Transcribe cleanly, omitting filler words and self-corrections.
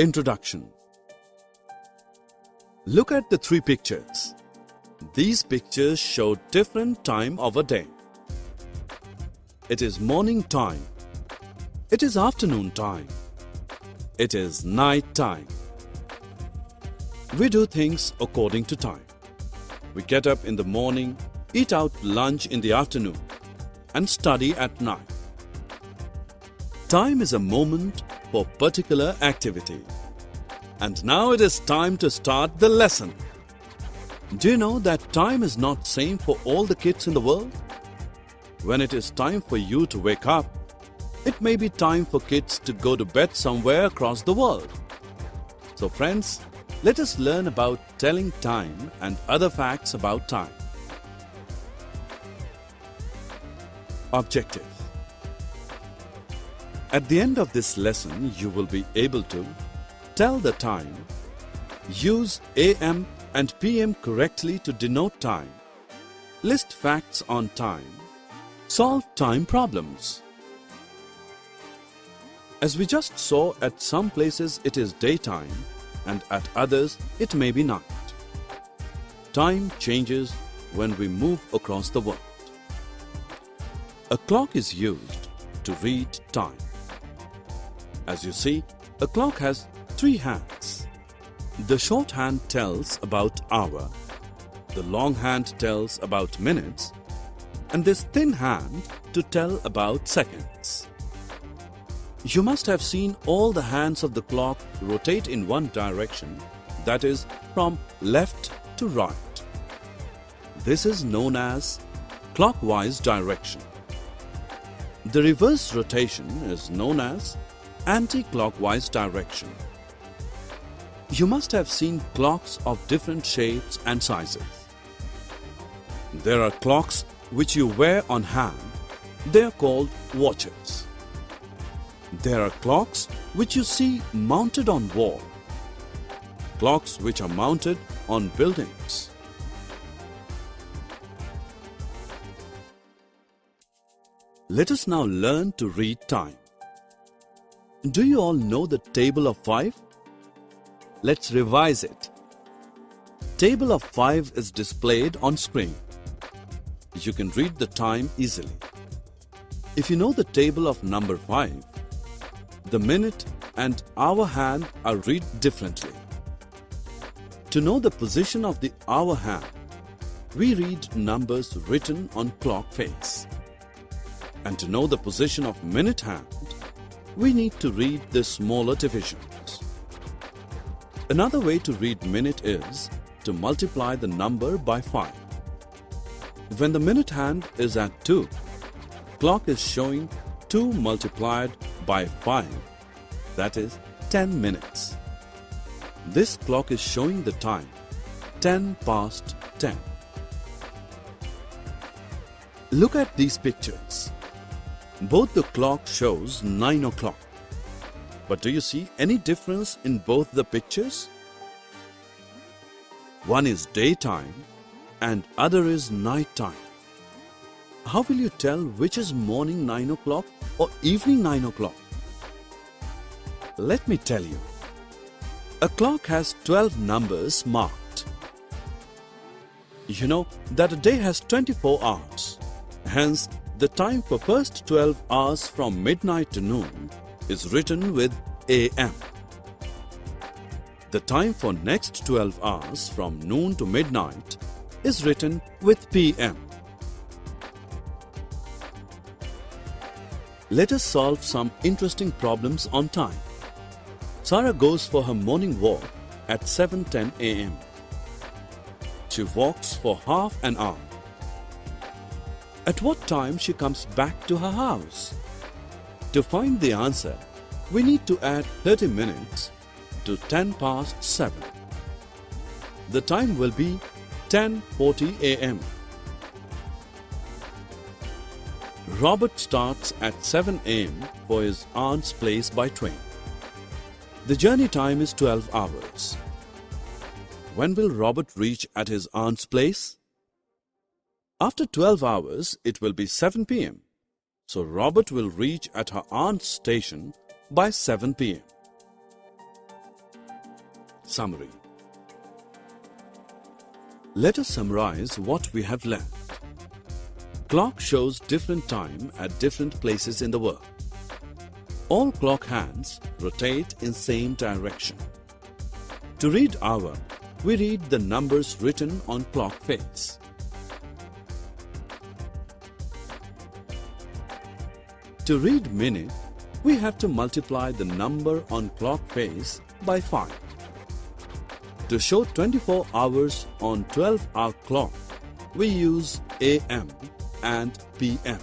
Introduction. Look at the three pictures. These pictures show different time of a day. It is morning time. It is afternoon time. It is night time. We do things according to time. We get up in the morning, eat out lunch in the afternoon, and study at night. Time is a moment for particular activity. And now it is time to start the lesson. Do you know that time is not same for all the kids in the world? When it is time for you to wake up, it may be time for kids to go to bed somewhere across the world. So friends, let us learn about telling time and other facts about time. Objective. At the end of this lesson, you will be able to tell the time, use AM and PM correctly to denote time, list facts on time, solve time problems. As we just saw, at some places it is daytime and at others it may be night. Time changes when we move across the world. A clock is used to read time. As you see, a clock has three hands. The short hand tells about hour, the long hand tells about minutes, and this thin hand to tell about seconds. You must have seen all the hands of the clock rotate in one direction, that is, from left to right. This is known as clockwise direction. The reverse rotation is known as anti-clockwise direction. You must have seen clocks of different shapes and sizes. There are clocks which you wear on hand. They are called watches. There are clocks which you see mounted on wall. Clocks which are mounted on buildings. Let us now learn to read time. Do you all know the table of 5? Let's revise it. Table of 5 is displayed on screen. You can read the time easily. If you know the table of number 5, the minute and hour hand are read differently. To know the position of the hour hand, we read numbers written on clock face. And to know the position of minute hand, we need to read the smaller divisions. Another way to read minute is to multiply the number by 5. When the minute hand is at 2, clock is showing 2 multiplied by 5, that is 10 minutes. This clock is showing the time 10 past 10. Look at these pictures. Both the clock shows 9 o'clock. But do you see any difference in both the pictures? One is daytime and other is night time. How will you tell which is morning 9 o'clock or evening 9 o'clock? Let me tell you. A clock has 12 numbers marked. You know that a day has 24 hours. Hence, the time for first 12 hours from midnight to noon is written with AM. The time for next 12 hours from noon to midnight is written with PM. Let us solve some interesting problems on time. Sarah goes for her morning walk at 7:10 AM. She walks for half an hour. At what time she comes back to her house? To find the answer, we need to add 30 minutes to 10 past 7. The time will be 10:40 AM. Robert starts at 7 AM for his aunt's place by train. The journey time is 12 hours. When will Robert reach at his aunt's place? After 12 hours, it will be 7 PM. So Robert will reach at her aunt's station by 7 PM. Summary. Let us summarize what we have learned. Clock shows different time at different places in the world. All clock hands rotate in same direction. To read hour, we read the numbers written on clock face. To read minute, we have to multiply the number on clock face by 5. To show 24 hours on 12-hour clock, we use AM and PM.